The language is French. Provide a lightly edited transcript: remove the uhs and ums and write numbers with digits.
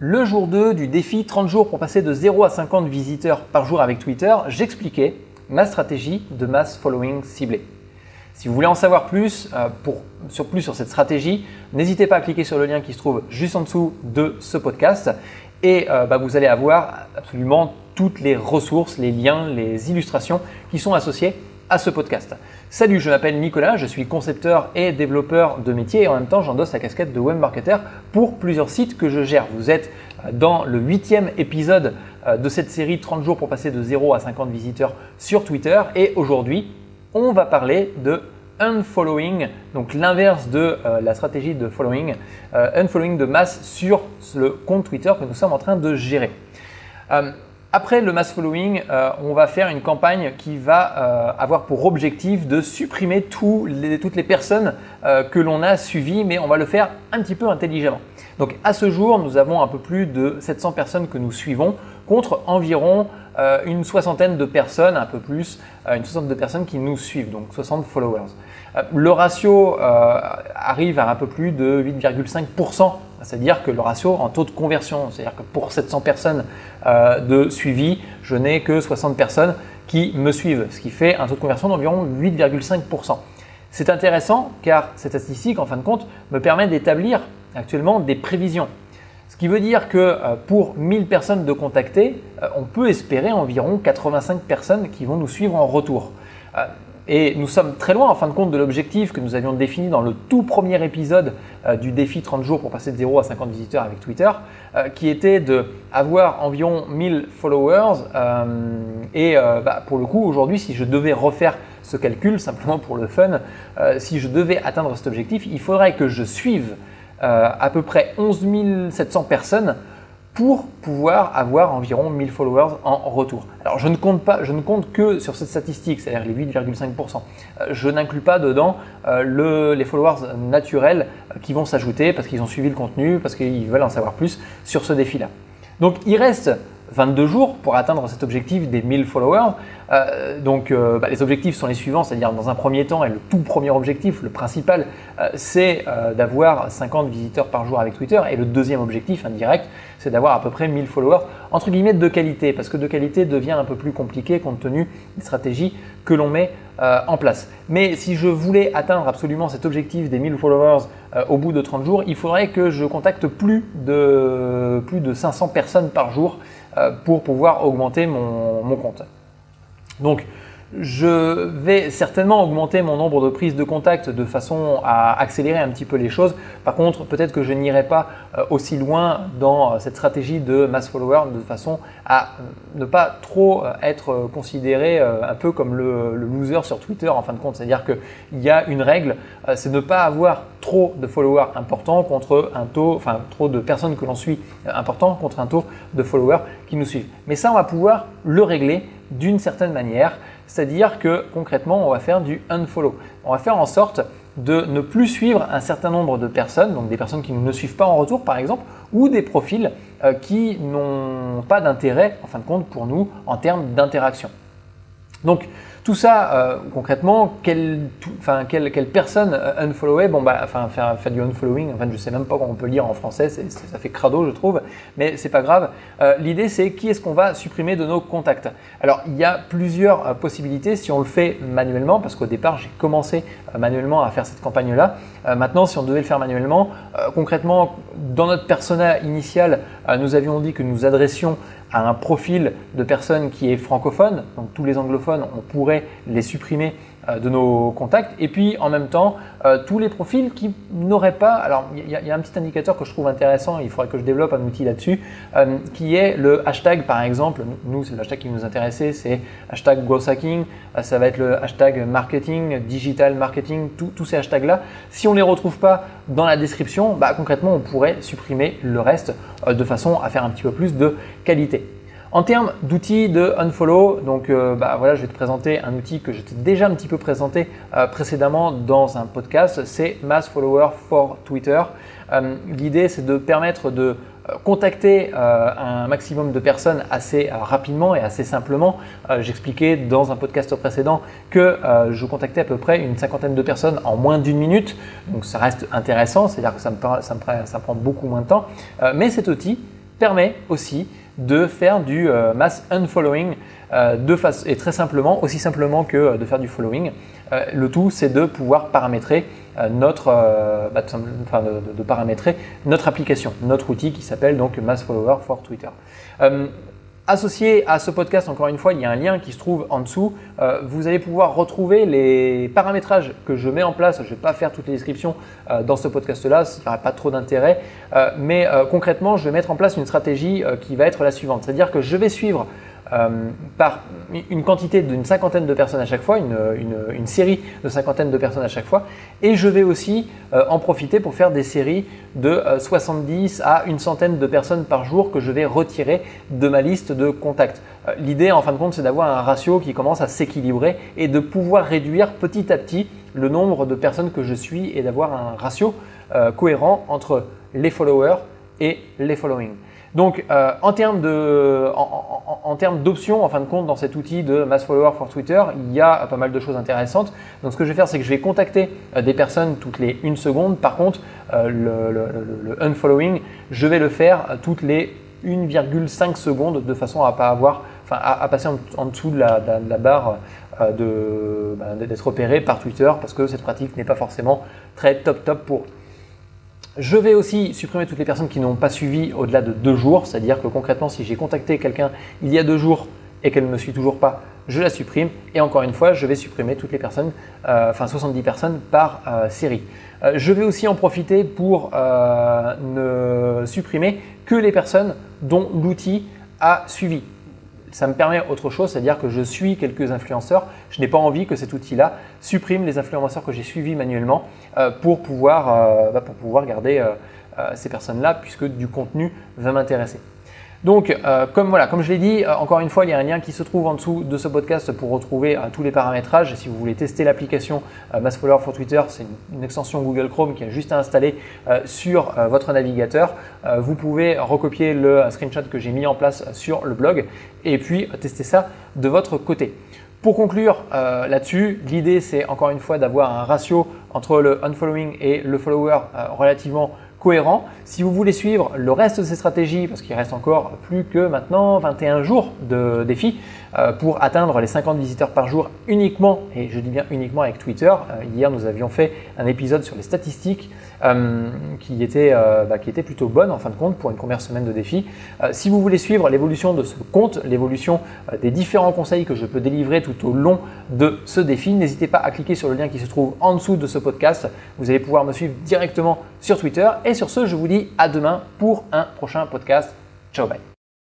Le jour 2 du défi 30 jours pour passer de 0 à 50 visiteurs par jour avec Twitter, j'expliquais ma stratégie de mass following ciblé. Si vous voulez en savoir plus, sur cette stratégie, n'hésitez pas à cliquer sur le lien qui se trouve juste en dessous de ce podcast et vous allez avoir absolument toutes les ressources, les liens, les illustrations qui sont associées à ce podcast. Salut, je m'appelle Nicolas, je suis concepteur et développeur de métier et en même temps j'endosse la casquette de web marketer pour plusieurs sites que je gère. Vous êtes dans le 8e épisode de cette série 30 jours pour passer de 0 à 50 visiteurs sur Twitter et aujourd'hui on va parler de unfollowing, donc l'inverse de la stratégie de following, unfollowing de masse sur le compte Twitter que nous sommes en train de gérer. Après le mass following, on va faire une campagne qui va avoir pour objectif de supprimer toutes les personnes que l'on a suivies, mais on va le faire un petit peu intelligemment. Donc à ce jour, nous avons un peu plus de 700 personnes que nous suivons contre environ une soixantaine de personnes, un peu plus, une soixantaine de personnes qui nous suivent, donc 60 followers. Le ratio arrive à un peu plus de 8,5%, c'est-à-dire que le ratio en taux de conversion, c'est-à-dire que pour 700 personnes de suivi, je n'ai que 60 personnes qui me suivent, ce qui fait un taux de conversion d'environ 8,5%. C'est intéressant car cette statistique, en fin de compte, me permet d'établir actuellement des prévisions. Ce qui veut dire que pour 1000 personnes de contacter, on peut espérer environ 85 personnes qui vont nous suivre en retour. Et nous sommes très loin en fin de compte de l'objectif que nous avions défini dans le tout premier épisode du défi 30 jours pour passer de 0 à 50 visiteurs avec Twitter, qui était d'avoir environ 1000 followers. Pour le coup, aujourd'hui, si je devais refaire ce calcul, simplement pour le fun, si je devais atteindre cet objectif, il faudrait que je suive à peu près 11 700 personnes pour pouvoir avoir environ 1000 followers en retour. Alors je ne compte que sur cette statistique, c'est-à-dire les 8,5%. Je n'inclus pas dedans les followers naturels qui vont s'ajouter parce qu'ils ont suivi le contenu, parce qu'ils veulent en savoir plus sur ce défi-là. Donc il reste 22 jours pour atteindre cet objectif des 1000 followers. Les objectifs sont les suivants, c'est-à-dire dans un premier temps, et le tout premier objectif, le principal, c'est d'avoir 50 visiteurs par jour avec Twitter. Et le deuxième objectif indirect, c'est d'avoir à peu près 1000 followers, entre guillemets de qualité, parce que de qualité devient un peu plus compliqué compte tenu des stratégies que l'on met en place. Mais si je voulais atteindre absolument cet objectif des 1000 followers au bout de 30 jours, il faudrait que je contacte plus de 500 personnes par jour pour pouvoir augmenter mon compte. Donc, je vais certainement augmenter mon nombre de prises de contact de façon à accélérer un petit peu les choses. Par contre, peut-être que je n'irai pas aussi loin dans cette stratégie de mass follower de façon à ne pas trop être considéré un peu comme le loser sur Twitter en fin de compte. C'est-à-dire qu'il y a une règle, c'est ne pas avoir trop de followers importants contre un taux, trop de personnes que l'on suit important contre un taux de followers qui nous suivent. Mais ça, on va pouvoir le régler d'une certaine manière, c'est-à-dire que concrètement, on va faire du unfollow. On va faire en sorte de ne plus suivre un certain nombre de personnes, donc des personnes qui ne suivent pas en retour par exemple, ou des profils qui n'ont pas d'intérêt en fin de compte pour nous en termes d'interaction. Donc tout ça, concrètement, quelle personne unfollower, faire du unfollowing, je ne sais même pas comment on peut lire en français, ça fait crado je trouve, mais c'est pas grave. L'idée c'est qui est-ce qu'on va supprimer de nos contacts. Alors il y a plusieurs possibilités si on le fait manuellement, parce qu'au départ j'ai commencé manuellement à faire cette campagne-là. Maintenant si on devait le faire manuellement, concrètement dans notre persona initial, nous avions dit que nous adressions à un profil de personnes qui est francophone, donc tous les anglophones, on pourrait les supprimer de nos contacts. Et puis en même temps, tous les profils qui n'auraient pas, alors il y a un petit indicateur que je trouve intéressant, il faudrait que je développe un outil là-dessus, qui est le hashtag par exemple. Nous, c'est le hashtag qui nous intéressait, c'est hashtag growth hacking, ça va être le hashtag marketing, digital marketing, tous ces hashtags-là. Si on ne les retrouve pas dans la description, concrètement on pourrait supprimer le reste de façon à faire un petit peu plus de qualité. En termes d'outils de unfollow, donc je vais te présenter un outil que je t'ai déjà un petit peu présenté précédemment dans un podcast, c'est Mass Follower for Twitter. L'idée c'est de permettre de contacter un maximum de personnes assez rapidement et assez simplement. J'expliquais dans un podcast précédent que je contactais à peu près une cinquantaine de personnes en moins d'une minute, donc ça reste intéressant, c'est-à-dire que ça me prend beaucoup moins de temps, mais cet outil permet aussi de faire du mass unfollowing et très simplement, aussi simplement que de faire du following. Le tout, c'est de pouvoir paramétrer paramétrer notre application, notre outil qui s'appelle donc Mass Follower for Twitter. Associé à ce podcast, encore une fois, il y a un lien qui se trouve en dessous. Vous allez pouvoir retrouver les paramétrages que je mets en place. Je ne vais pas faire toutes les descriptions dans ce podcast-là, ça n'aurait pas trop d'intérêt. Mais concrètement, je vais mettre en place une stratégie qui va être la suivante. C'est-à-dire que je vais suivre par une quantité d'une cinquantaine de personnes à chaque fois, une série de cinquantaine de personnes à chaque fois, et je vais aussi en profiter pour faire des séries de 70 à une centaine de personnes par jour que je vais retirer de ma liste de contacts. L'idée en fin de compte, c'est d'avoir un ratio qui commence à s'équilibrer et de pouvoir réduire petit à petit le nombre de personnes que je suis et d'avoir un ratio cohérent entre les followers et les following. Donc, en termes d'options, en fin de compte, dans cet outil de Mass Follower for Twitter, il y a pas mal de choses intéressantes. Donc, ce que je vais faire, c'est que je vais contacter des personnes toutes les 1 seconde. Par contre, le unfollowing, je vais le faire toutes les 1,5 secondes de façon à passer en dessous de la barre d'être repéré par Twitter parce que cette pratique n'est pas forcément très top pour eux. Je vais aussi supprimer toutes les personnes qui n'ont pas suivi au-delà de 2 jours, c'est-à-dire que concrètement, si j'ai contacté quelqu'un il y a 2 jours et qu'elle ne me suit toujours pas, je la supprime. Et encore une fois, je vais supprimer toutes les personnes, 70 personnes par série. Je vais aussi en profiter pour ne supprimer que les personnes dont l'outil a suivi. Ça me permet autre chose, c'est-à-dire que je suis quelques influenceurs. Je n'ai pas envie que cet outil-là supprime les influenceurs que j'ai suivis manuellement pour pouvoir garder ces personnes-là puisque du contenu va m'intéresser. Donc, comme je l'ai dit, encore une fois, il y a un lien qui se trouve en dessous de ce podcast pour retrouver tous les paramétrages. Et si vous voulez tester l'application Mass Follower for Twitter, c'est une extension Google Chrome qui a juste à installer sur votre navigateur. Vous pouvez recopier le screenshot que j'ai mis en place sur le blog et puis tester ça de votre côté. Pour conclure là-dessus, l'idée c'est encore une fois d'avoir un ratio entre le unfollowing et le follower relativement cohérent. Si vous voulez suivre le reste de ces stratégies, parce qu'il reste encore plus que maintenant 21 jours de défi pour atteindre les 50 visiteurs par jour uniquement, et je dis bien uniquement avec Twitter. Hier, nous avions fait un épisode sur les statistiques qui était plutôt bonne en fin de compte pour une première semaine de défi. Si vous voulez suivre l'évolution de ce compte, l'évolution des différents conseils que je peux délivrer tout au long de ce défi, n'hésitez pas à cliquer sur le lien qui se trouve en dessous de ce podcast. Vous allez pouvoir me suivre directement sur Twitter. Et sur ce, je vous dis à demain pour un prochain podcast. Ciao, bye.